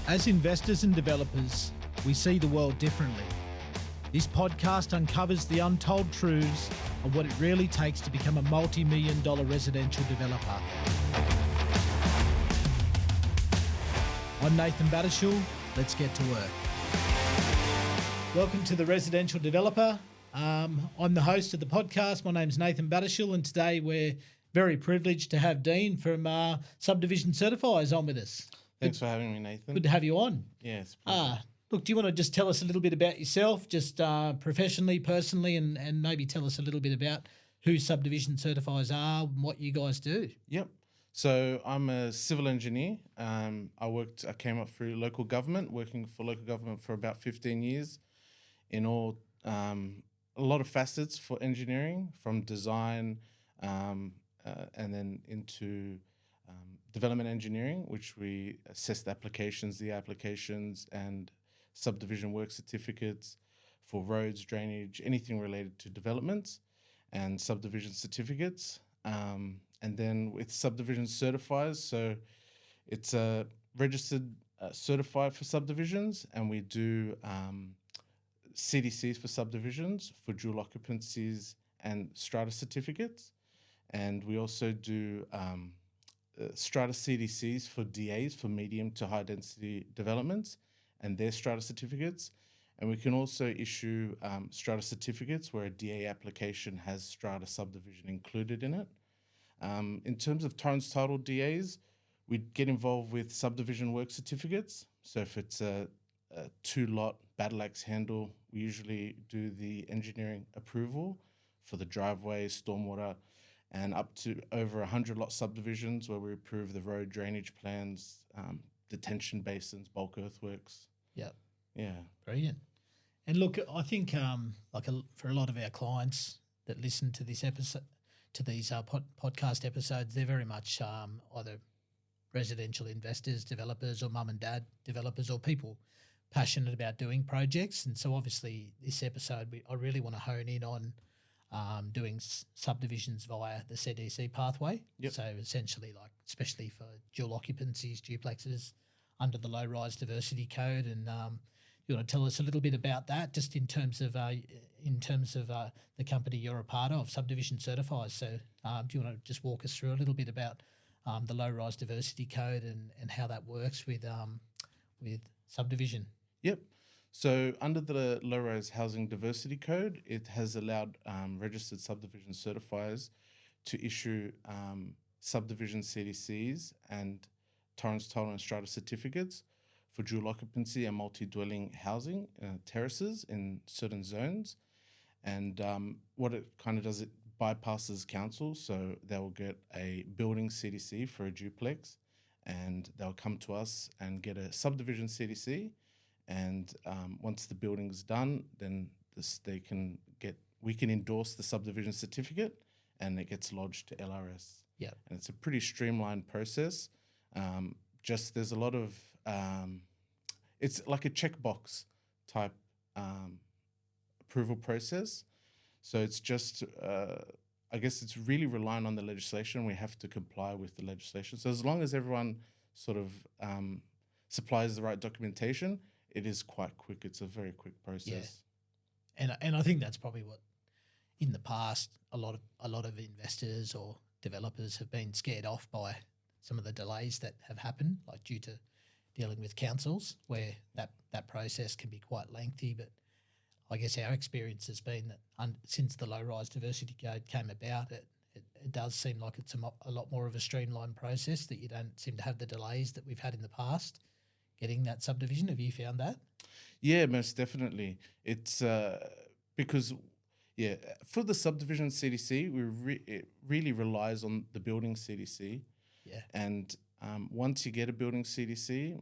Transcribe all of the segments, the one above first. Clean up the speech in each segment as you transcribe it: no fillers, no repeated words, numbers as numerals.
As investors and developers, we see the world differently. This podcast uncovers the untold truths of what it really takes to become a multi-million dollar residential developer. I'm Nathan Battershall. Let's get to work. Welcome to The Residential Developer. I'm the host of the podcast. My name's Nathan Battershall, and today we're very privileged to have Dean from Subdivision Certifiers on with us. Thanks for having me, Nathan. Good to have you on. Yes. Look, do you want to just tell us a little bit about yourself, just professionally, personally, and maybe tell us a little bit about who Subdivision Certifiers are and what you guys do? Yep. So I'm a civil engineer. I came up through local government, working for local government for about 15 years in all, a lot of facets for engineering, from design and then into development engineering, which we assess the applications and subdivision work certificates for roads, drainage, anything related to developments, and subdivision certificates. And then with Subdivision Certifiers, so it's a registered certified for subdivisions, and we do CDCs for subdivisions for dual occupancies and strata certificates. And we also do strata CDCs for DAs for medium to high density developments and their strata certificates. And we can also issue strata certificates where a DA application has strata subdivision included in it. In terms of Torrens title DAs, we get involved with subdivision work certificates. So if it's a two-lot battle axe handle, we usually do the engineering approval for the driveway, stormwater, and up to over 100 lot subdivisions where we approve the road drainage plans, detention basins, bulk earthworks. Yep. Yeah. Brilliant. And look, I think for a lot of our clients that listen to this episode, to these podcast episodes, they're very much either residential investors, developers, or mum and dad developers, or people passionate about doing projects. And so obviously this episode, I really want to hone in on doing subdivisions via the CDC pathway. Yep. So essentially, especially for dual occupancies, duplexes under the low-rise diversity code. And you want to tell us a little bit about that, just in terms of the company you're a part of, Subdivision Certifiers. So do you want to just walk us through a little bit about the low-rise diversity code and how that works with subdivision? Yep. So under the Low-Rise Housing Diversity Code, it has allowed registered subdivision certifiers to issue subdivision CDCs and Torrens title and strata certificates for dual occupancy and multi-dwelling housing terraces in certain zones. And what it kind of does, it bypasses council. So they'll get a building CDC for a duplex, and they'll come to us and get a subdivision CDC. And once the building's done, then we can endorse the subdivision certificate, and it gets lodged to LRS. Yeah, and it's a pretty streamlined process. There's a lot of it's like a checkbox type approval process. So it's just I guess it's really relying on the legislation. We have to comply with the legislation. So as long as everyone sort of supplies the right documentation, it is quite quick. It's a very quick process. Yeah. And I think that's probably what, in the past, a lot of investors or developers have been scared off by some of the delays that have happened, like due to dealing with councils, where that process can be quite lengthy. But I guess our experience has been that since the low-rise diversity code came about, it does seem like it's a lot more of a streamlined process, that you don't seem to have the delays that we've had in the past getting that subdivision. Have you found that? Yeah, most definitely. It's because, for the subdivision CDC, it really relies on the building CDC. Yeah. And once you get a building CDC,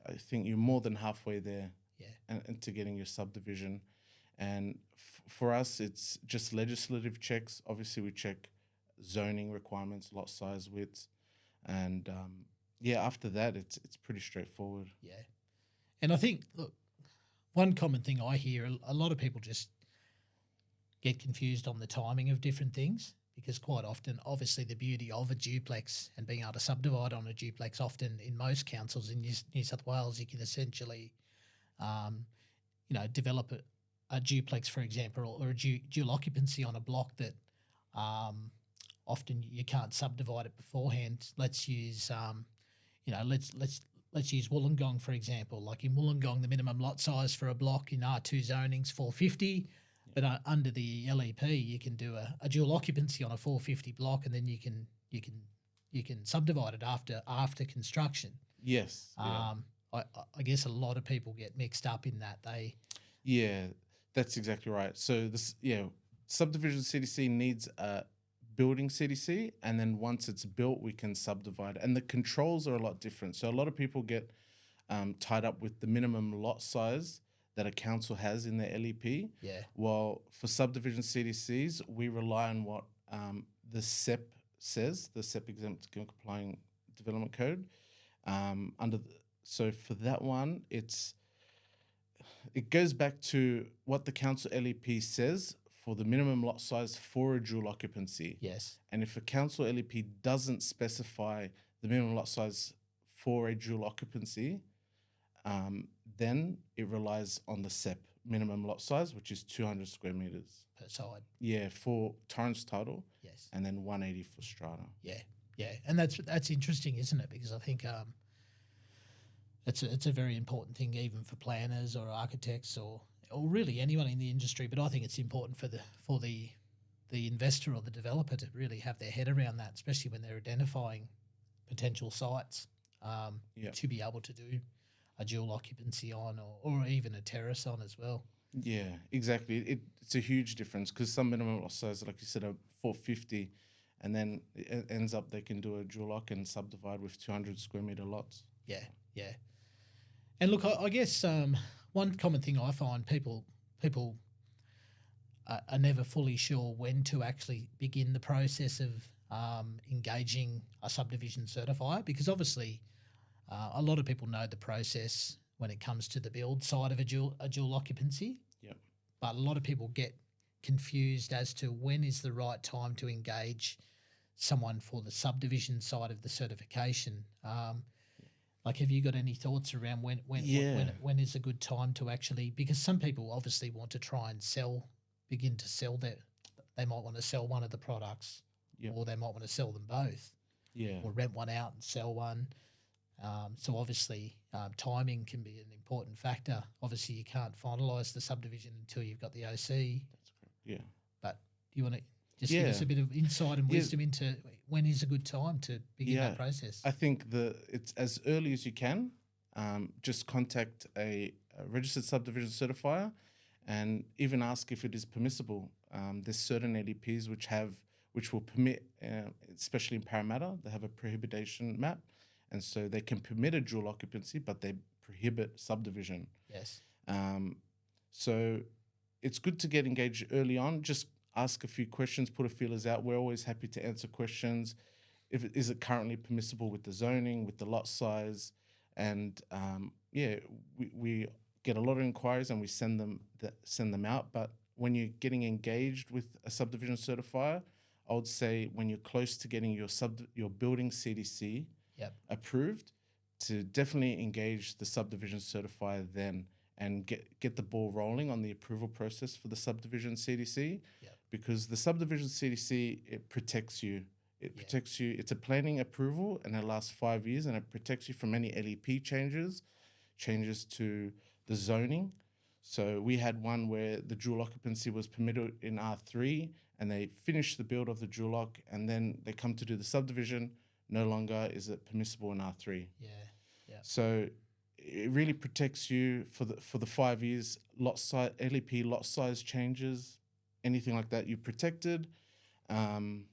I think you're more than halfway there. Yeah. And to getting your subdivision. And for us, it's just legislative checks. Obviously, we check zoning requirements, lot size, width, and after that, it's pretty straightforward. Yeah. And I think, look, one common thing I hear, a lot of people just get confused on the timing of different things, because quite often, obviously, the beauty of a duplex and being able to subdivide on a duplex, often in most councils in New South Wales, you can essentially, develop a duplex, for example, or a dual occupancy on a block that often you can't subdivide it beforehand. Let's use, let's use Wollongong, for example. Like in Wollongong, the minimum lot size for a block in R2 zoning's 450. But under the LEP, you can do a dual occupancy on a 450 block, and then you can subdivide it after construction. Yes. I guess a lot of people get mixed up in that. Yeah, that's exactly right. So subdivision CDC needs a building CDC, and then once it's built, we can subdivide. And the controls are a lot different. So a lot of people get tied up with the minimum lot size that a council has in their LEP. Yeah. While for subdivision CDCs, we rely on what the SEP says, the SEP Exempt Complying Development Code. So for that one, it goes back to what the council LEP says for the minimum lot size for a dual occupancy. Yes. And if a council LEP doesn't specify the minimum lot size for a dual occupancy, then it relies on the SEP minimum lot size, which is 200 square meters Per side. Yeah, for Torrens title. Yes. And then 180 for strata. Yeah, and that's interesting, isn't it? Because I think it's a very important thing, even for planners or architects or really anyone in the industry. But I think it's important for the investor or the developer to really have their head around that, especially when they're identifying potential sites to be able to do a dual occupancy on or even a terrace on as well. Yeah, exactly. It's a huge difference because some minimum lot size, like you said, are 450, and then it ends up they can do a dual lock and subdivide with 200 square meter lots. Yeah. And look, I guess one common thing I find people are never fully sure when to actually begin the process of engaging a subdivision certifier, because obviously a lot of people know the process when it comes to the build side of a dual occupancy. Yep. But a lot of people get confused as to when is the right time to engage someone for the subdivision side of the certification. Like, have you got any thoughts around when is a good time to actually, because some people obviously want to try and begin to sell they might want to sell one of the products, or they might want to sell them both, or rent one out and sell one. So obviously timing can be an important factor. Obviously you can't finalise the subdivision until you've got the OC. That's correct. Yeah. But do you want to just give us a bit of insight and wisdom into when is a good time to begin that process? I think it's as early as you can. Just contact a registered subdivision certifier and even ask if it is permissible. There's certain ADPs which will permit, especially in Parramatta, they have a prohibition map. And so they can permit a dual occupancy, but they prohibit subdivision. Yes. So it's good to get engaged early on. Just ask a few questions, put a feelers out. We're always happy to answer questions. Is it currently permissible with the zoning, with the lot size? And we get a lot of inquiries and we send them out. But when you're getting engaged with a subdivision certifier, I would say when you're close to getting your building CDC approved, to definitely engage the subdivision certifier then and get the ball rolling on the approval process for the subdivision CDC, because the subdivision CDC, it protects you. It protects you. It's a planning approval and it lasts 5 years, and it protects you from any LEP changes to the zoning. So we had one where the dual occupancy was permitted in R3 and they finished the build of the dual lock, and then they come to do the subdivision. No longer is it permissible in R3. Yeah. So it really protects you for the 5 years. Lot size, LEP lot size changes, anything like that, you're protected. And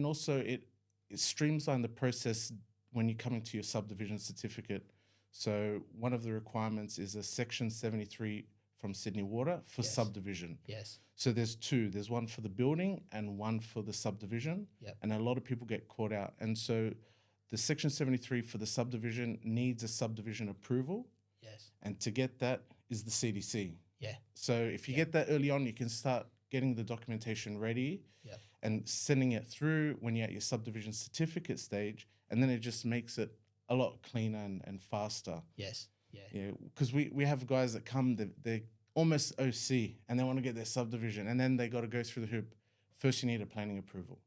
also it streamlines the process when you're coming to your subdivision certificate. So one of the requirements is a Section 73 from Sydney Water for subdivision. Yes. So there's two. There's one for the building and one for the subdivision. Yep. And a lot of people get caught out. And so the Section 73 for the subdivision needs a subdivision approval. Yes. And to get that is the CDC. Yeah. So if you get that early on, you can start getting the documentation ready Yep. and sending it through when you're at your subdivision certificate stage, and then it just makes it a lot cleaner and faster. Yes. Yeah. Yeah, because we have guys that come, they're almost OC and they want to get their subdivision, and then they got to go through the hoop. First, you need a planning approval,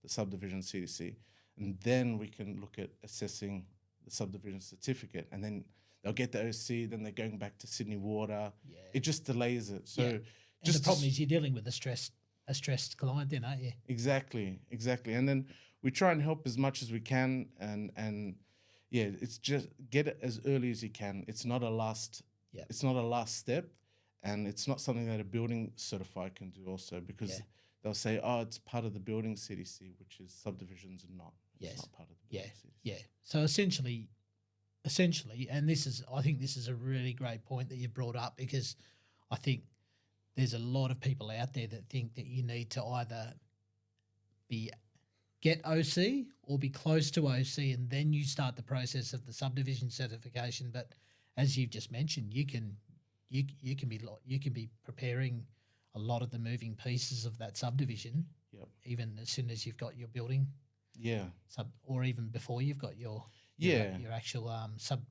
the subdivision CDC, and then we can look at assessing the subdivision certificate, and then they'll get the OC, then they're going back to Sydney Water. Yeah. It just delays it. So Yeah. And just the problem is you're dealing with a stressed client then, aren't you? exactly. And then we try and help as much as we can, and yeah, it's just get it as early as you can. It's not a last. Yep. It's not a last step, and it's not something that a building certifier can do also, because Yeah. they'll say, oh, it's part of the building CDC, which is subdivisions and not. Yes. It's not part of the Yeah. building CDC. Yeah. So essentially, and I think this is a really great point that you brought up, because I think there's a lot of people out there that think that you need to either get OC or be close to OC, and then you start the process of the subdivision certification. But as you've just mentioned, you can be preparing a lot of the moving pieces of that subdivision, Yep. even as soon as you've got your building Yeah. or even before you've got your actual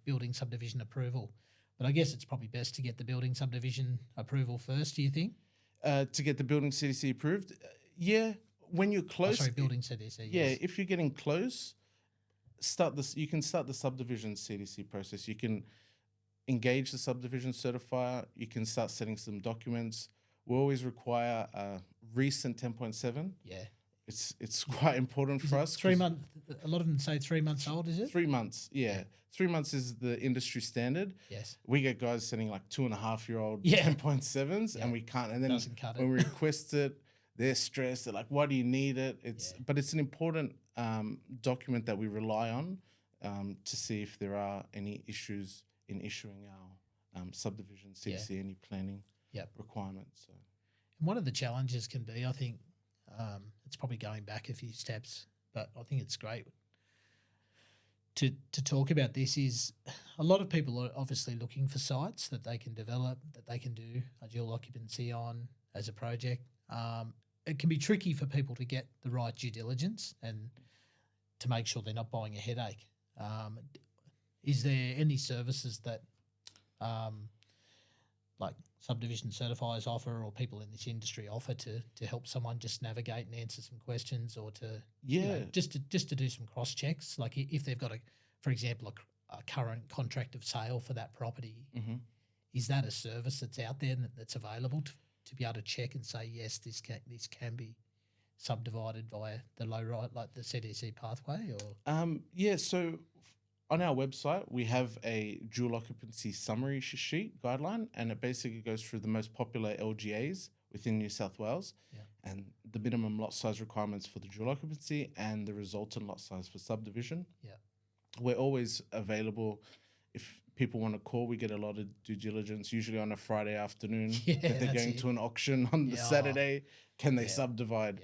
building subdivision approval. But I guess it's probably best to get the building subdivision approval first, do you think? To get the building CDC approved, yeah. When you're close, Building CDC. yeah. Yes. If you're getting close, you can start the subdivision CDC process. You can engage the subdivision certifier. You can start setting some documents. We always require a recent 10.7. Yeah. It's quite important Is for it us. 3 months. A lot of them say 3 months old. Is it? 3 months, yeah. 3 months is the industry standard. Yes. We get guys sending like 2.5-year-old Yeah. 10.7s, and we can't. And then Doesn't cut it. when we request it, they're stressed. They're like, "Why do you need it?" But it's an important document that we rely on to see if there are any issues in issuing our subdivision CDC, any planning Yep. requirements. So. And one of the challenges can be, I think, it's probably going back a few steps, but I think it's great to talk about this. Is a lot of people are obviously looking for sites that they can develop, that they can do a dual occupancy on as a project. It can be tricky for people to get the right due diligence and to make sure they're not buying a headache. Is there any services that like subdivision certifiers offer, or people in this industry offer, to help someone just navigate and answer some questions, or to just to do some cross checks? Like if they've got for example, a current contract of sale for that property, is that a service that's out there that's available to be able to check and say, yes, this can be subdivided via the low right, like the CDC pathway? Or So on our website, we have a dual occupancy summary sheet guideline, and it basically goes through the most popular LGAs within New South Wales, and the minimum lot size requirements for the dual occupancy and the resultant lot size for subdivision. Yeah, we're always available. If people want to call, we get a lot of due diligence, usually on a Friday afternoon. If they're going to an auction on the Saturday, can they subdivide?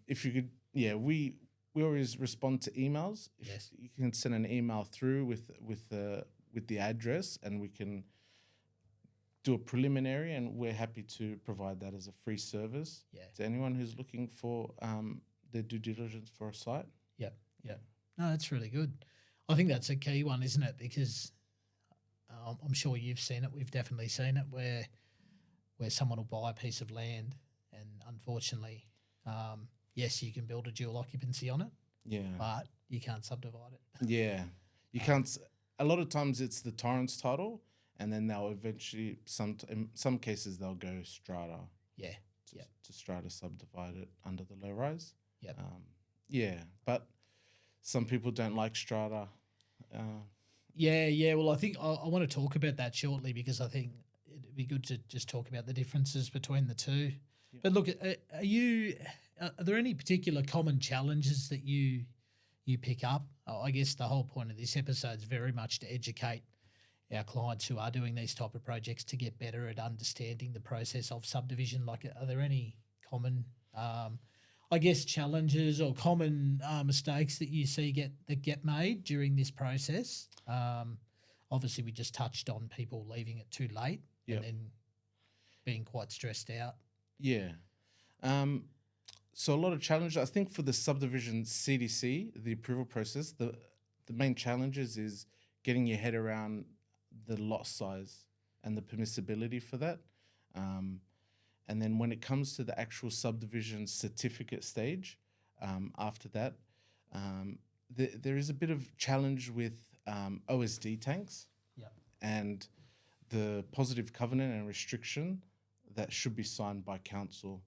If you could, we always respond to emails. If you can send an email through with the address, and we can do a preliminary, and we're happy to provide that as a free service to anyone who's looking for their due diligence for a site. No, that's really good. I think that's a key one, isn't it? Because I'm sure you've seen it. We've definitely seen it where someone will buy a piece of land, and unfortunately, yes, you can build a dual occupancy on it, but you can't subdivide it. You can't. A lot of times it's the Torrens title, and then they'll eventually, in some cases, they'll go strata. To strata subdivide it under the low rise. But some people don't like strata. Well, I think I want to talk about that shortly, because I think it'd be good to just talk about the differences between the two. But look, are there any particular common challenges that you pick up? I guess the whole point of this episode is very much to educate our clients who are doing these type of projects to get better at understanding the process of subdivision. Like, are there any common challenges or common mistakes that you see get made during this process? Obviously, we just touched on people leaving it too late and then being quite stressed out. So a lot of challenges. I think for the subdivision CDC, the approval process, the main challenges is getting your head around the lot size and the permissibility for that. And then when it comes to the actual subdivision certificate stage, after that, there is a bit of challenge with OSD tanks Yep. and the positive covenant and restriction that should be signed by council.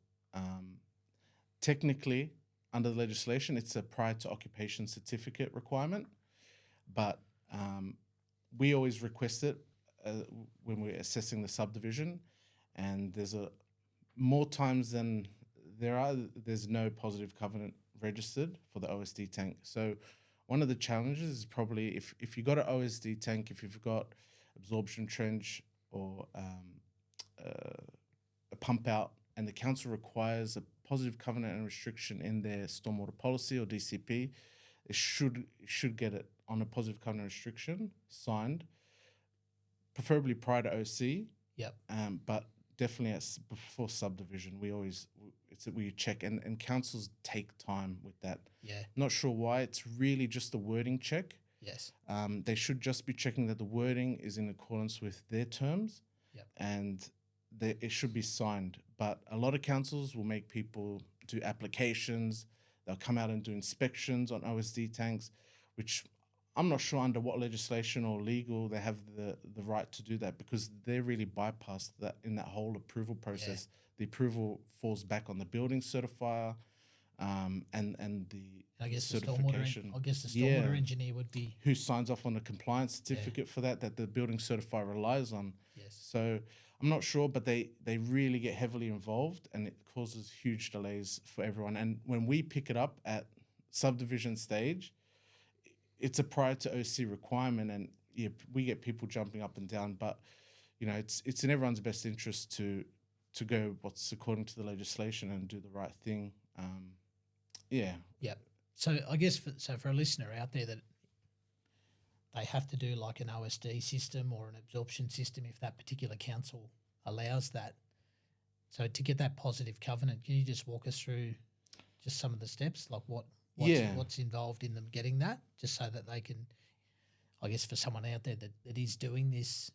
Technically, under the legislation, it's a prior to occupation certificate requirement, but we always request it when we're assessing the subdivision, and more times than there's no positive covenant registered for the OSD tank. So one of the challenges is probably if you got an OSD tank, if you've got absorption trench or a pump out, and the council requires a positive covenant and restriction in their stormwater policy or DCP, it should get it on a positive covenant restriction signed, preferably prior to OC. Yep. But definitely before subdivision, we check, and councils take time with that. Yeah. Not sure why. It's really just a wording check. Yes. They should just be checking that the wording is in accordance with their terms. Yep. And it should be signed. But a lot of councils will make people do applications. They'll come out and do inspections on OSD tanks, which I'm not sure under what legislation or legal they have the right to do that, because they're really bypassed that in that whole approval process. Yeah. The approval falls back on the building certifier and the I guess certification. I guess the stormwater engineer would be who signs off on a compliance certificate for that the building certifier relies on. Yes. So I'm not sure, but they really get heavily involved, and it causes huge delays for everyone. And when we pick it up at subdivision stage, it's a prior to OC requirement, and we get people jumping up and down. But it's in everyone's best interest to go what's according to the legislation and do the right thing. Yeah. So I guess for a listener out there that they have to do like an OSD system or an absorption system if that particular council allows that. So to get that positive covenant, can you just walk us through just some of the steps, like what's involved in them getting that, just so that they can, I guess for someone out there that is doing this,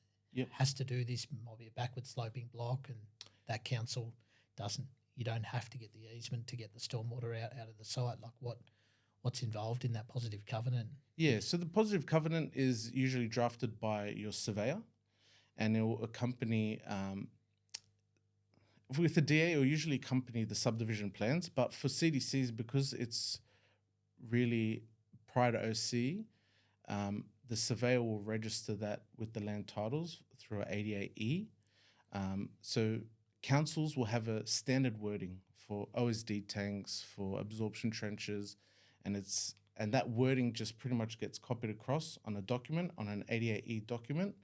has to do this, might be a backward sloping block, and that council you don't have to get the easement to get the stormwater out of the site, like what's involved in that positive covenant? Yeah, so the positive covenant is usually drafted by your surveyor, and it will accompany, with the DA, it will usually accompany the subdivision plans, but for CDCs, because it's really prior to OC, the surveyor will register that with the land titles through an 88E. So councils will have a standard wording for OSD tanks, for absorption trenches, and that wording just pretty much gets copied across on a document, on an 88E document,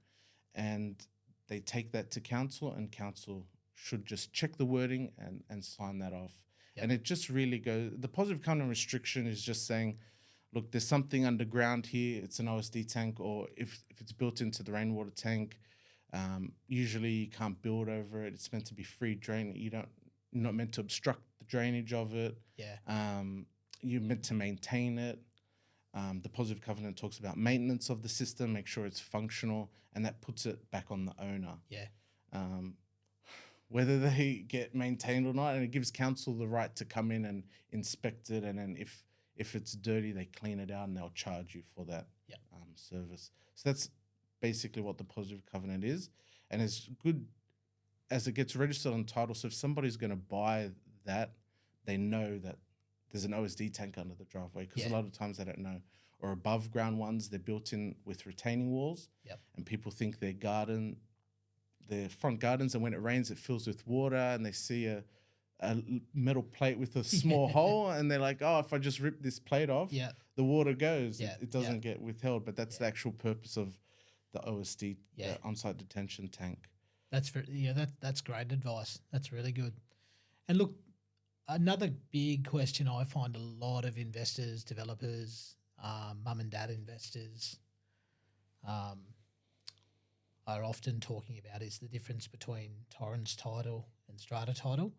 and they take that to council, and council should just check the wording and sign that off. Yep. And it just really goes, the positive covenant restriction is just saying, look, there's something underground here, it's an OSD tank, or if it's built into the rainwater tank, usually you can't build over it, it's meant to be free drain, you're not meant to obstruct the drainage of it. Yeah. You're meant to maintain it. The positive covenant talks about maintenance of the system, make sure it's functional, and that puts it back on the owner. Yeah. Whether they get maintained or not, and it gives council the right to come in and inspect it, and then if it's dirty, they clean it out and they'll charge you for that service. So that's basically what the positive covenant is, and as good as it gets registered on title. So if somebody's going to buy that, they know that there's an OSD tank under the driveway, because a lot of times they don't know. Or above ground ones, they're built in with retaining walls, and people think their front gardens, and when it rains, it fills with water, and they see a metal plate with a small hole, and they're like, oh, if I just rip this plate off, the water goes. It doesn't get withheld, but that's the actual purpose of the OSD, on-site detention tank. That's great advice. That's really good. And look, another big question I find a lot of investors, developers, mum and dad investors are often talking about is the difference between Torrens title and Strata title.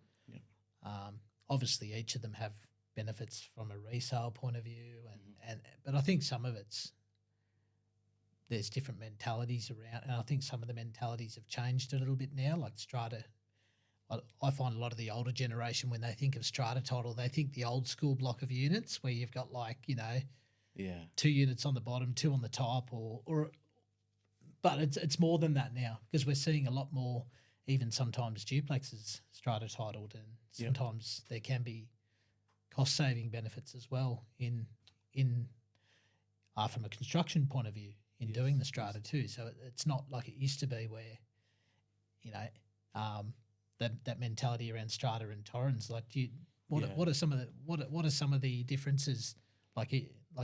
Obviously, each of them have benefits from a resale point of view, but I think some of there's different mentalities around, and I think some of the mentalities have changed a little bit now. Like strata, I find a lot of the older generation, when they think of strata title, they think the old school block of units where you've got Yeah. 2 units on the bottom, 2 on the top, but it's more than that now, because we're seeing a lot more, even sometimes duplexes strata titled, and sometimes there can be cost saving benefits as well in from a construction point of view in doing the strata too. So it's not like it used to be where that mentality around strata and torrens. Like, what are some of the differences? Like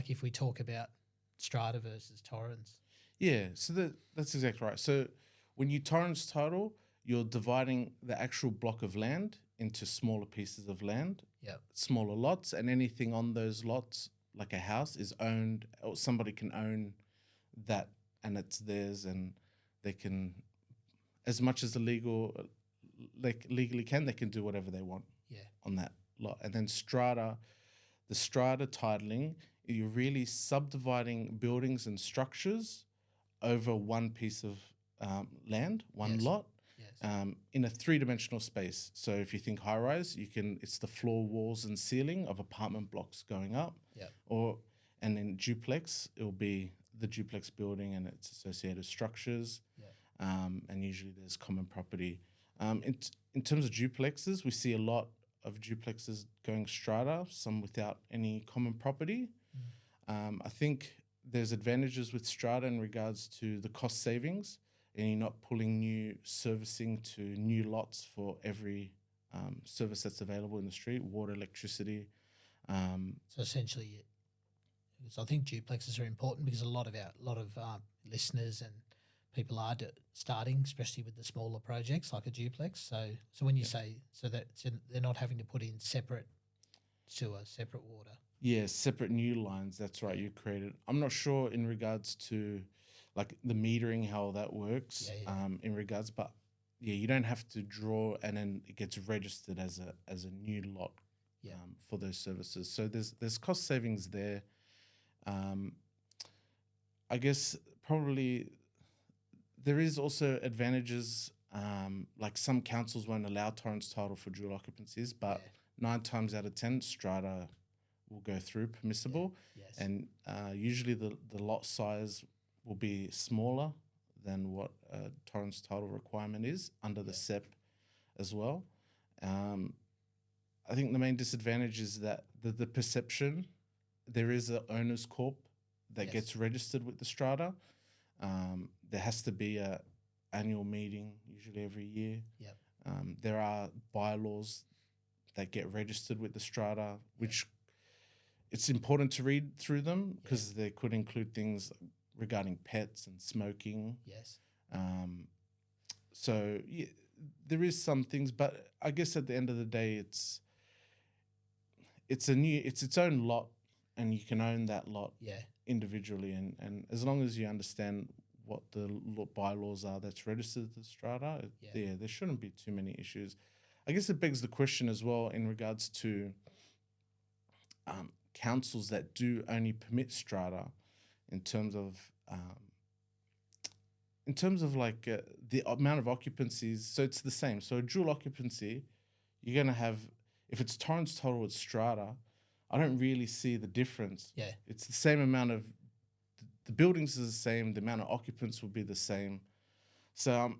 if we talk about strata versus torrens. Yeah, so that's exactly right. So when you torrens title, you're dividing the actual block of land into smaller pieces of land, smaller lots, and anything on those lots, like a house, is owned, or somebody can own that, and it's theirs, and they can, as much as legally can, they can do whatever they want on that lot. And then the strata titling, you're really subdividing buildings and structures over one piece of land, one lot, in a 3-dimensional space. So if you think high rise, it's the floor, walls, and ceiling of apartment blocks going up. And in duplex, it'll be the duplex building and its associated structures. And usually there's common property. In terms of duplexes, we see a lot of duplexes going strata, some without any common property. I think there's advantages with strata in regards to the cost savings, and you're not pulling new servicing to new lots for every service that's available in the street, water, electricity. So essentially, I think duplexes are important because a lot of listeners and people are starting, especially with the smaller projects like a duplex. So when you say that they're not having to put in separate sewer, separate water. Yeah, separate new lines. That's right. You created. I'm not sure in regards to like the metering, how that works in regards, but you don't have to draw, and then it gets registered as a new lot for those services. So there's cost savings there. I guess probably there is also advantages. Like some councils won't allow torrens title for dual occupancies, but 9 times out of 10, strata will go through permissible, and usually the lot size will be smaller than what torrens title requirement is under the SEP as well. I think the main disadvantage is that the perception, there is an owner's corp that gets registered with the strata. There has to be a annual meeting, usually every year. There are bylaws that get registered with the strata, which it's important to read through them because they could include things regarding pets and smoking. So there is some things, but I guess at the end of the day, it's its own lot, and you can own that lot individually. And as long as you understand what the bylaws are that's registered to the strata, there shouldn't be too many issues. I guess it begs the question as well in regards to councils that do only permit strata in terms of like the amount of occupancies. So it's the same. So a dual occupancy, you're going to have, if it's torrens title with strata, I don't really see the difference. It's the same amount of, the buildings is the same, the amount of occupants will be the same. So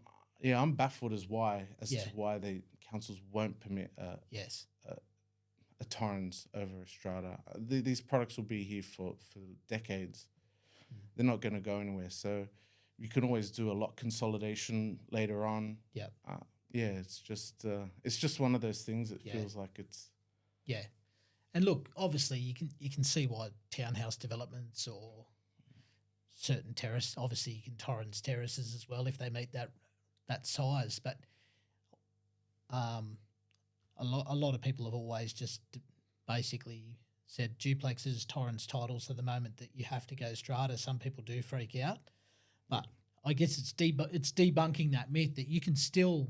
I'm baffled as to why the councils won't permit a torrens over a strata. These products will be here for decades. They're not going to go anywhere. So you can always do a lot consolidation later on. It's just one of those things. It feels like it's And look, obviously you can see why townhouse developments or certain terrace, obviously you can torrens terraces as well if they meet that size. But a lot of people have always just basically said duplexes, torrens titles at the moment that you have to go strata. Some people do freak out, but I guess it's debunking that myth that you can still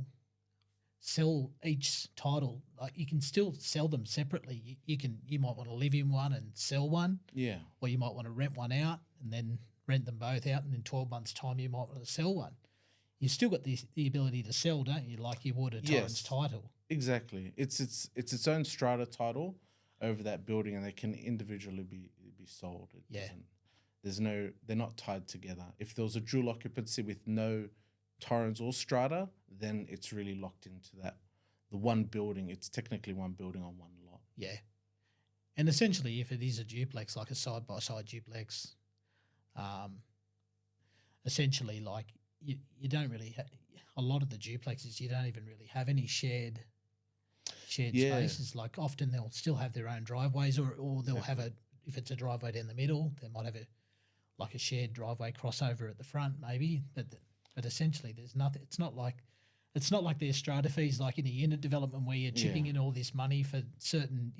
sell each title. Like you can still sell them separately. You might want to live in one and sell one, Yeah. or you might want to rent one out and then rent them both out, and in 12 months' time you might want to sell one. You've still got the ability to sell, don't you? Like you would a Torrens title. Exactly. It's its own strata title over that building, and they can individually be sold. They're not tied together. If there was a dual occupancy with no Torrens or strata, then it's really locked into the one building. It's technically one building on one lot. Yeah. And essentially, if it is a duplex, like a side-by-side duplex, essentially, like you don't really a lot of the duplexes, you don't even really have any shared spaces. Like often they'll still have their own driveways, or they'll have if it's a driveway down the middle, they might have a shared driveway crossover at the front, maybe. But essentially, there's nothing. It's not like the strata fees like in a unit development where you're chipping in all this money for certain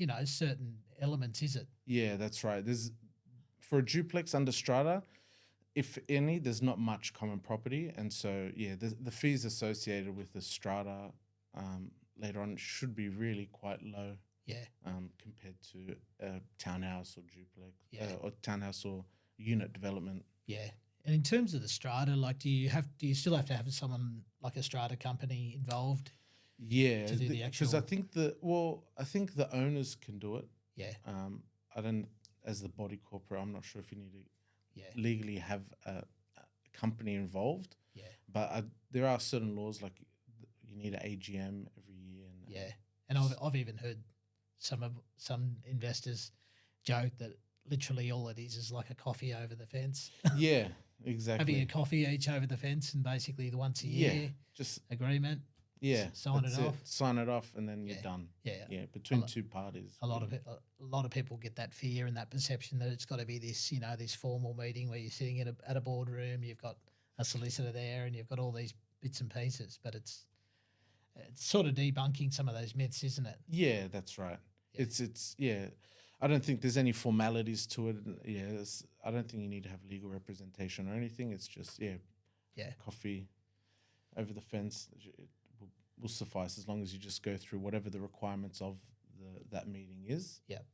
elements, is it? Yeah, that's right. For a duplex under strata, if any, there's not much common property, and so the fees associated with the strata later on should be really quite low. Yeah. Compared to a townhouse or duplex, or townhouse or unit development. Yeah. And in terms of the strata, like, do you still have to have someone like a strata company involved? Yeah, to do the actual. Because I think the owners can do it. Yeah. I don't, as the body corporate, I'm not sure if you need to legally have a company involved. Yeah. But there are certain laws, like you need an AGM every year. And I've even heard some investors joke that literally all it is like a coffee over the fence. Yeah, exactly. Having a coffee each over the fence, and basically the once a year just agreement. Yeah, sign it off. Sign it off, and then you're done. Yeah, between two parties. A lot of people get that fear and that perception that it's got to be this, this formal meeting where you're sitting at a boardroom, you've got a solicitor there, and you've got all these bits and pieces. But it's sort of debunking some of those myths, isn't it? Yeah, that's right. Yeah. I don't think there's any formalities to it. I don't think you need to have legal representation or anything. It's just coffee over the fence will suffice, as long as you just go through whatever the requirements of that meeting is. Yep.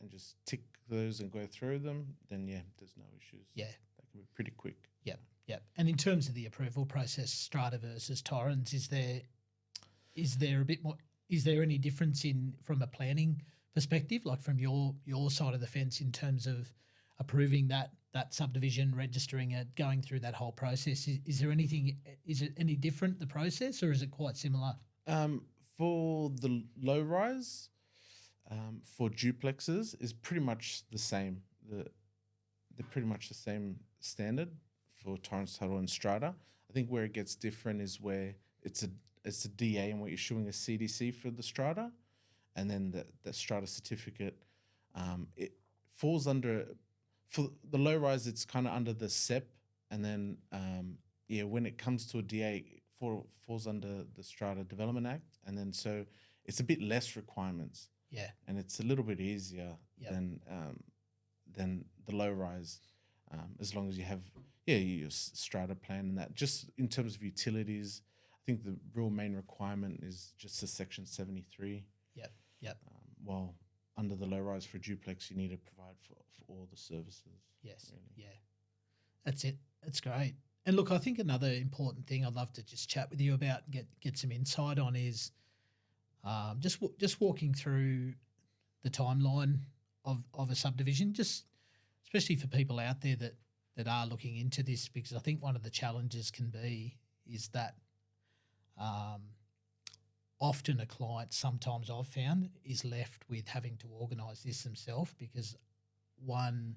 And just tick those and go through them. Then there's no issues. Yeah, that can be pretty quick. Yep. And in terms of the approval process, strata versus Torrens, is there a bit more? Is there any difference from a planning perspective, like from your side of the fence, in terms of approving that subdivision, registering it, going through that whole process? Is there anything? Is it any different, the process, or is it quite similar? For the low rise, for duplexes is pretty much the same. They're pretty much the same standard for Torrens title and strata. I think where it gets different is where it's a DA and we're issuing a CDC for the strata, and then the strata certificate, it falls under, for the low rise, it's kind of under the SEP, and then when it comes to a DA, it falls under the Strata Development Act, and then so it's a bit less requirements. Yeah, and it's a little bit easier than the low rise, as long as you have your strata plan and that. Just in terms of utilities, I think the real main requirement is just the Section 73. Yep. While under the low rise for a duplex, you need to provide for all the services. Yes. Really. Yeah. That's it. That's great. And look, I think another important thing I'd love to just chat with you about and get some insight on is just walking through the timeline of a subdivision, just especially for people out there that are looking into this, because I think one of the challenges is that often a client, sometimes I've found, is left with having to organise this themselves, because one,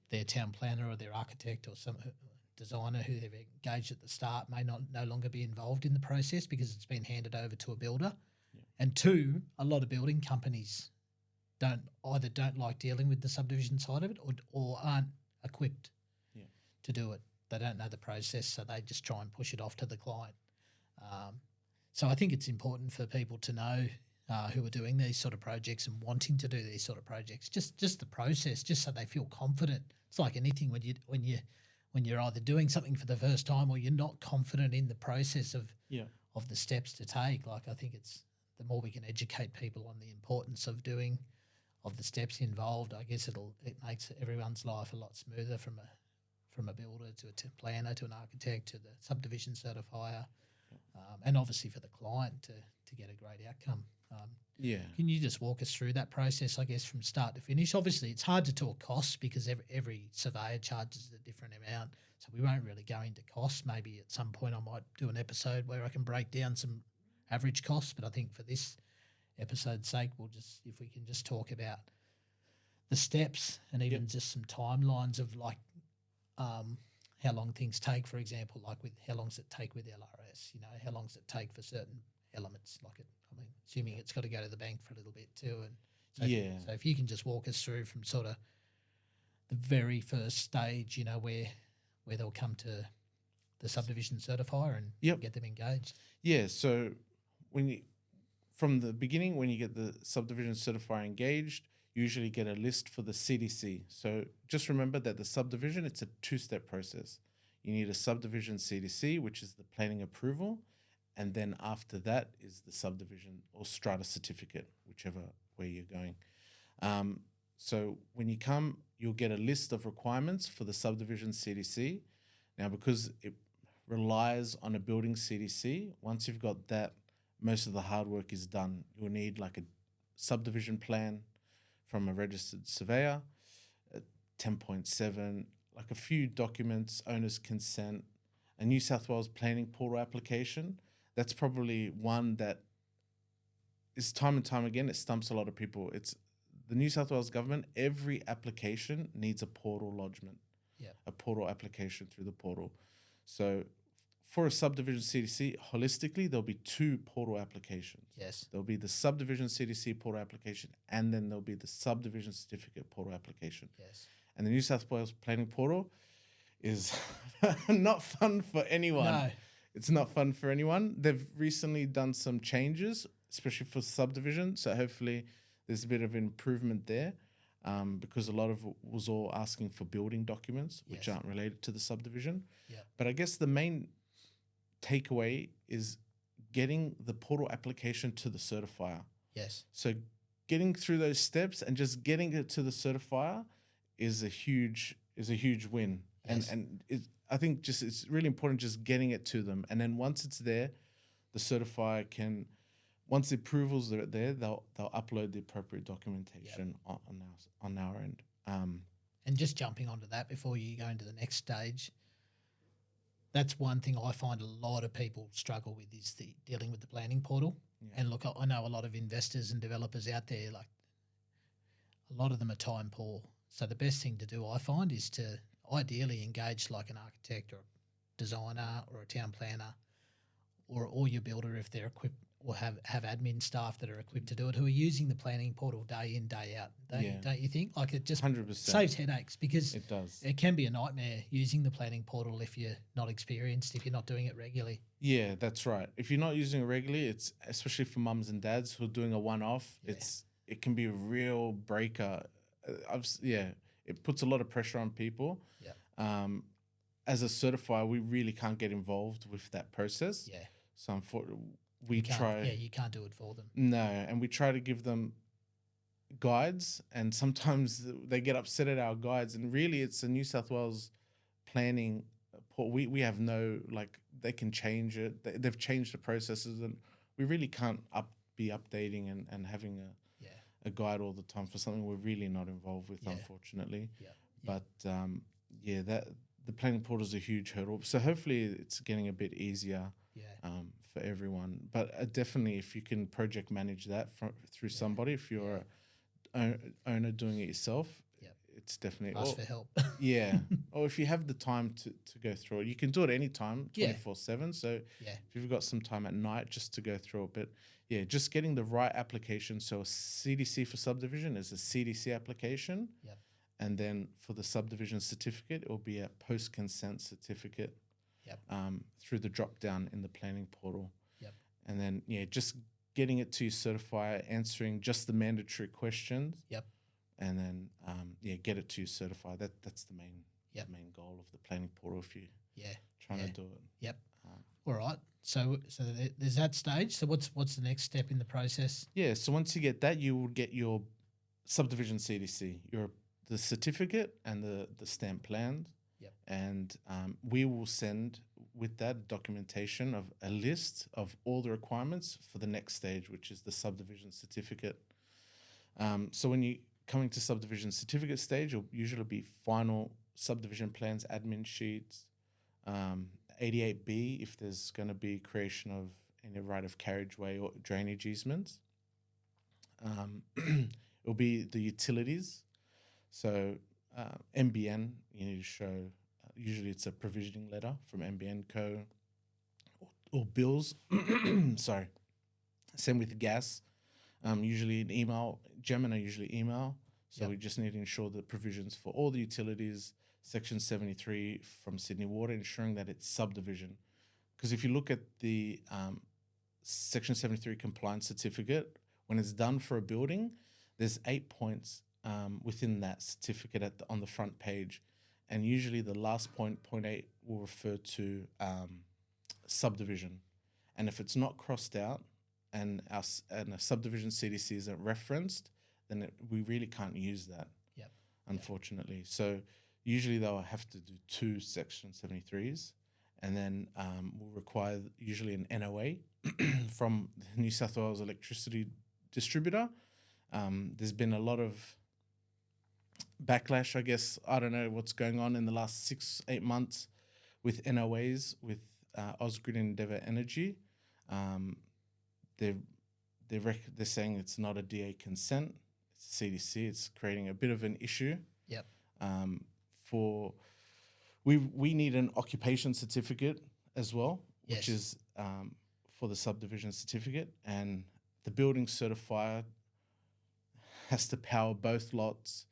their town planner or their architect or some designer who they've engaged at the start may no longer be involved in the process because it's been handed over to a builder. Yeah. And two, a lot of building companies don't like dealing with the subdivision side of it, or aren't equipped to do it. They don't know the process, so they just try and push it off to the client. So I think it's important for people to know who are doing these sort of projects and wanting to do these sort of projects, just the process, just so they feel confident. It's like anything when you're either doing something for the first time or you're not confident in the process of the steps to take. Like, I think it's the more we can educate people on the importance of the steps involved, I guess it makes everyone's life a lot smoother, from a builder to a planner to an architect to the subdivision certifier, and obviously for the client to get a great outcome. Can you just walk us through that process, I guess, from start to finish? Obviously, it's hard to talk costs because every surveyor charges a different amount, so we won't really go into costs. Maybe at some point I might do an episode where I can break down some average costs, but I think for this episode's sake, if we can just talk about the steps and even just some timelines of like how long things take, for example, like with how long does it take with LRS, how long does it take for certain elements, assuming it's got to go to the bank for a little bit too. And so if you can just walk us through from sort of the very first stage, where they'll come to the subdivision certifier and get them engaged. Yeah, so from the beginning, when you get the subdivision certifier engaged, you usually get a list for the CDC. So just remember that the subdivision, it's a two-step process. You need a subdivision CDC, which is the planning approval, and then after that is the subdivision or strata certificate, whichever way you're going. So when you come, you'll get a list of requirements for the subdivision CDC. Now, because it relies on a building CDC, once you've got that, most of the hard work is done. You'll need like a subdivision plan from a registered surveyor, 10.7, like a few documents, owner's consent, a New South Wales planning portal application. That's probably one that is time and time again, it stumps a lot of people. It's the New South Wales government, every application needs a portal lodgement, a portal application through the portal. So for a subdivision CDC, holistically, there'll be two portal applications. Yes. There'll be the subdivision CDC portal application, and then there'll be the subdivision certificate portal application. Yes. And the New South Wales planning portal is not fun for anyone. No. It's not fun for anyone. They've recently done some changes, especially for subdivision. So hopefully there's a bit of improvement there, because a lot of it was all asking for building documents, which aren't related to the subdivision. Yeah. But I guess the main takeaway is getting the portal application to the certifier. Yes. So getting through those steps and just getting it to the certifier is a huge win. Yes. And I think it's really important just getting it to them. And then once it's there, the certifier can, once the approvals are there, they'll upload the appropriate documentation on our end. And just jumping onto that before you go into the next stage, that's one thing I find a lot of people struggle with is dealing with the planning portal. Yeah. And look, I know a lot of investors and developers out there, like a lot of them are time poor. So the best thing to do, I find, is to ideally engage like an architect or a designer or a town planner or your builder if they're equipped, or have admin staff that are equipped to do it, who are using the planning portal day in, day out. Don't you think? Like, it just 100%. Saves headaches, because it does. It can be a nightmare using the planning portal if you're not experienced, if you're not doing it regularly. Yeah, that's right. If you're not using it regularly, it's especially for mums and dads who are doing a one-off, it can be a real breaker. It puts a lot of pressure on people. Yeah. As a certifier, we really can't get involved with that process. Yeah. So unfortunately, you can't do it for them. No, and we try to give them guides, and sometimes they get upset at our guides, and really it's a New South Wales planning. We have no, like, they can change it. They've changed the processes, and we really can't be updating and having a guide all the time for something we're really not involved with, unfortunately. Yeah. But that the planning portal is a huge hurdle. So hopefully it's getting a bit easier. For everyone, but definitely if you can project manage that through somebody, if you're an owner doing it yourself, it's definitely ask for help. Or if you have the time to go through it, you can do it anytime, 24/7. So if you've got some time at night just to go through it, but just getting the right application. So a CDC for subdivision is a CDC application, and then for the subdivision certificate, it will be a post-consent certificate. Through the drop down in the planning portal. And then just getting it to your certifier, answering just the mandatory questions. And then get it to your certifier. That's the main goal of the planning portal if you trying to do it. All right. So there's that stage. So what's the next step in the process? Yeah. So once you get that, you will get your subdivision CDC, the certificate and the stamp plans. Yep. And we will send with that documentation of a list of all the requirements for the next stage, which is the subdivision certificate. So when you coming to subdivision certificate stage, you'll usually be final subdivision plans, admin sheets, 88B if there's going to be creation of any right of carriageway or drainage easements. It'll be the utilities. So MBN, you need to show, usually it's a provisioning letter from MBN Co. or bills. Sorry. Same with gas. Usually an email. German are usually email. So we just need to ensure the provisions for all the utilities, Section 73 from Sydney Water, ensuring that it's subdivision. Because if you look at the Section 73 compliance certificate, when it's done for a building, there's 8 points within that certificate on the front page. And usually the last point, point 8, will refer to subdivision. And if it's not crossed out and a subdivision CDC isn't referenced, then we really can't use that, unfortunately. So usually they'll have to do 2 Section 73s, and then we'll require usually an NOA from the New South Wales electricity distributor. There's been a lot of backlash, I guess. I don't know what's going on in the last 6-8 months with NOAs, with Ausgrid and Endeavour Energy. They're saying it's not a DA consent, it's a CDC. It's creating a bit of an issue. Yep. We need an occupation certificate as well, which is for the subdivision certificate, and the building certifier has to power both lots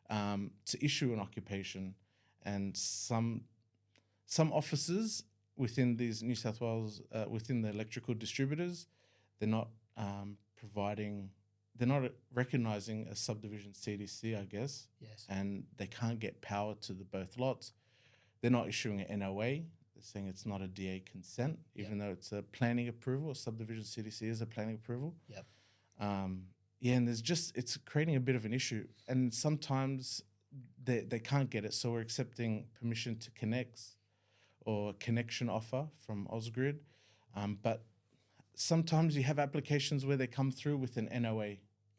to issue an occupation. And some offices within these New South Wales, within the electrical distributors, they're not they're not recognising a subdivision CDC, I guess. Yes. And they can't get power to the both lots. They're not issuing an NOA. They're saying it's not a DA consent, even though it's a planning approval. A subdivision CDC is a planning approval. Yep. And it's creating a bit of an issue. And sometimes they can't get it. So we're accepting permission to connect or connection offer from Ausgrid. But sometimes you have applications where they come through with an NOA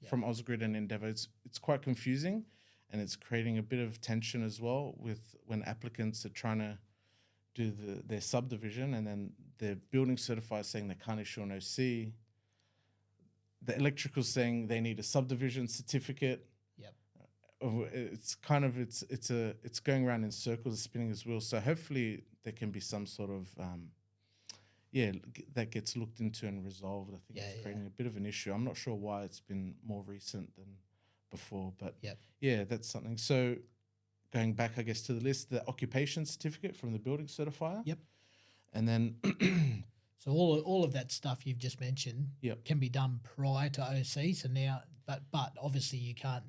from Ausgrid and Endeavour. It's quite confusing, and it's creating a bit of tension as well with when applicants are trying to do their subdivision, and then the building certifier saying they can't issue an OC. The electrical saying they need a subdivision certificate. Yep. It's kind of it's going around in circles, spinning its wheels. So hopefully there can be some sort of that gets looked into and resolved. I think it's creating a bit of an issue. I'm not sure why it's been more recent than before, but that's something. So going back, I guess, to the list, the occupation certificate from the building certifier. Yep. And then so all of that stuff you've just mentioned can be done prior to OC. So now, but obviously you can't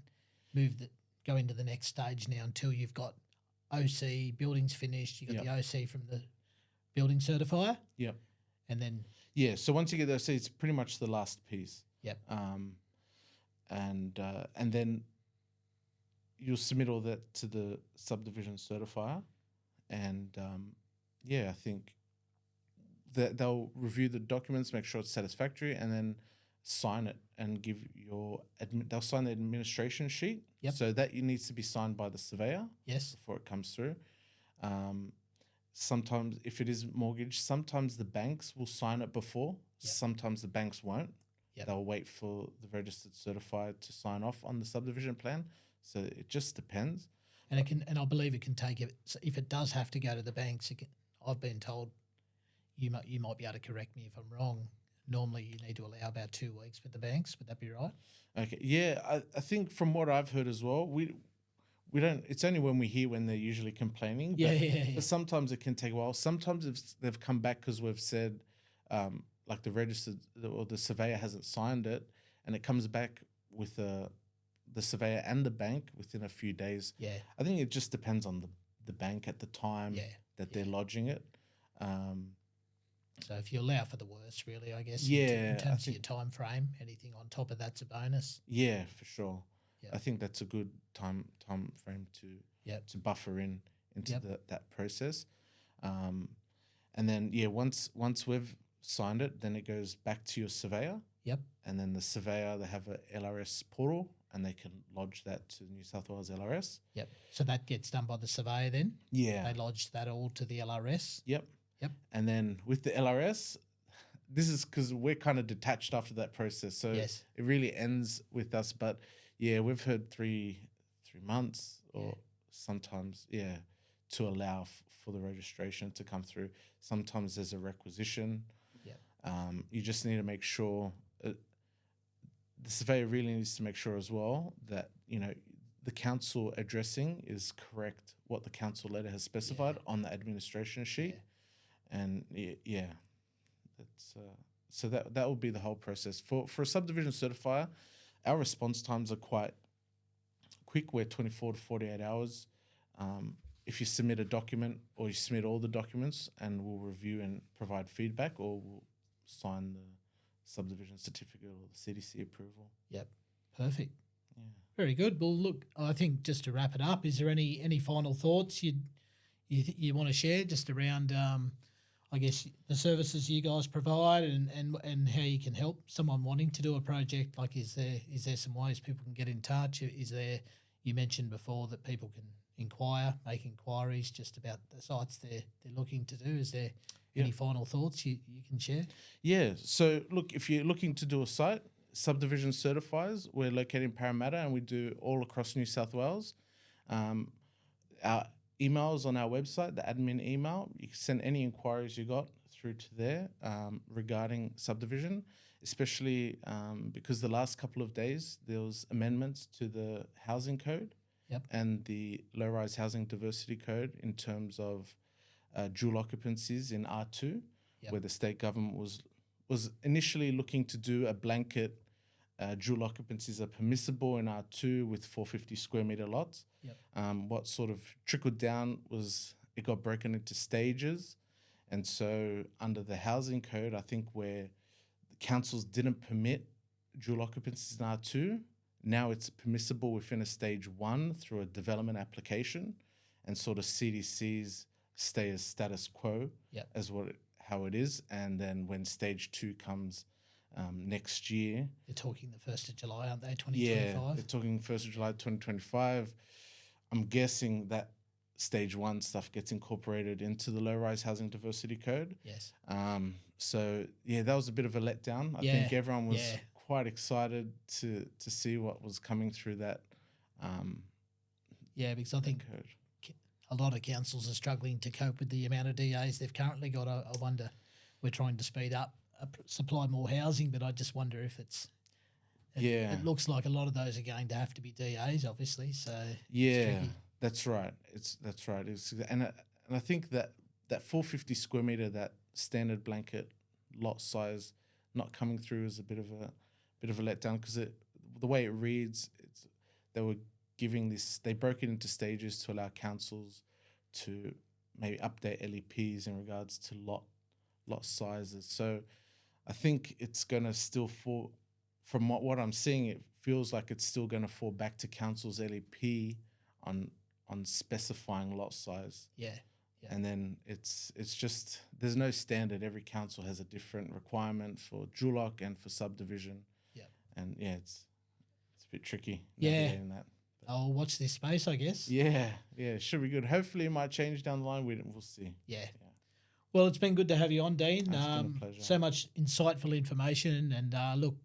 go into the next stage now until you've got OC, buildings finished, you got the OC from the building certifier. Yep. And then so once you get the OC, it's pretty much the last piece. Yep. And then you'll submit all that to the subdivision certifier, and I think that they'll review the documents, make sure it's satisfactory, and then sign it and give they'll sign the administration sheet. Yep. So that needs to be signed by the surveyor. Yes. Before it comes through. Sometimes if it is mortgage, sometimes the banks will sign it before. Yep. Sometimes the banks won't. Yep. They'll wait for the registered certifier to sign off on the subdivision plan. So it just depends. And I believe it can take it if it does have to go to the banks. I've been told, you might be able to correct me if I'm wrong. Normally, you need to allow about 2 weeks with the banks. Would that be right? Okay. Yeah, I think from what I've heard as well, we don't. It's only when we hear when they're usually complaining. But sometimes it can take a while. Sometimes if they've come back because we've said, like the registered or the surveyor hasn't signed it, and it comes back with the surveyor and the bank within a few days. Yeah. I think it just depends on the bank at the time that they're lodging it. So if you allow for the worst, really, I guess, Yeah, in I terms of think your time frame, anything on top of that's a bonus. yeah, for sure. Yep. I think that's a good time frame Yep. to buffer into Yep. that process. And then once we've signed it, then it goes back to your surveyor, Yep. and then the surveyor, they have a LRS portal, and they can lodge that to New South Wales LRS. Yep. So that gets done by the surveyor then? Yeah. They lodge that all to the LRS? Yep. Yep. And then with the LRS, this is because we're kind of detached after that process, so Yes. it really ends with us. But yeah, we've heard three months or sometimes to allow for the registration to come through. Sometimes there's a requisition. Yep. You just need to make sure the surveyor really needs to make sure as well that the council addressing is correct, what the council letter has specified on the administration sheet. And that's so that will be the whole process for a subdivision certifier. Our response times are quite quick. We're 24 to 48 hours. If you submit a document or you submit all the documents, and we'll review and provide feedback, or we'll sign the subdivision certificate or the CDC approval. Yep. Perfect. Yeah. Very good. Well, look, I think just to wrap it up, is there any final thoughts you want to share just around, I guess, the services you guys provide and how you can help someone wanting to do a project? Like, is there some ways people can get in touch? Is there, you mentioned before that people can make inquiries just about the sites they're looking to do. Is there any final thoughts you can share? Yeah. So look, if you're looking to do a site, Subdivision Certifiers, we're located in Parramatta, and we do all across New South Wales. Our emails on our website, the admin email, you can send any inquiries you got through to there regarding subdivision, especially because the last couple of days there was amendments to the housing code and the low-rise housing diversity code in terms of dual occupancies in R2, where the state government was initially looking to do a blanket dual occupancies are permissible in R2 with 450 square metre lots. What sort of trickled down was it got broken into stages. And so under the housing code, I think where the councils didn't permit dual occupancies in R2, now it's permissible within a stage 1 through a development application, and sort of CDCs stay as status quo as how it is. And then when stage 2 comes next year. They're talking the 1st of July, aren't they, 2025? Yeah, they're talking 1st of July 2025. I'm guessing that stage 1 stuff gets incorporated into the low-rise housing diversity code. Yes. So, that was a bit of a letdown. I think everyone was quite excited to see what was coming through that because I think code. A lot of councils are struggling to cope with the amount of DAs they've currently got. I wonder, we're trying to speed up, supply more housing, but I just wonder if it looks like a lot of those are going to have to be DAs, obviously. So that's right. That's right. And I think that 450 square meter, that standard blanket lot size, not coming through is a bit of a letdown, because the way it reads, they were giving this. They broke it into stages to allow councils to maybe update LEPs in regards to lot sizes. So I think it's going to still fall, from what I'm seeing, it feels like it's still going to fall back to council's LEP on specifying lot size. And then it's just, there's no standard. Every council has a different requirement for dual lock and for subdivision. And it's a bit tricky navigating that. I'll watch this space, I guess. Yeah, should be good. Hopefully it might change down the line. We'll see. Well, it's been good to have you on, Dean. It's been a pleasure. So much insightful information. And look,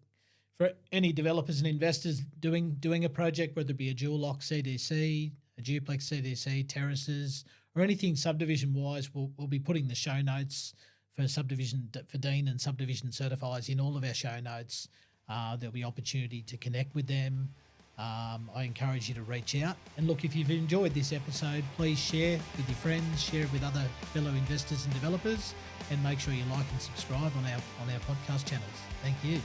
for any developers and investors doing a project, whether it be a dual lock CDC, a duplex CDC, terraces, or anything subdivision-wise, we'll be putting the show notes for Dean and Subdivision Certifiers in all of our show notes. There'll be opportunity to connect with them. I encourage you to reach out. And look, if you've enjoyed this episode, please share with your friends, share it with other fellow investors and developers, and make sure you like and subscribe on our podcast channels. Thank you.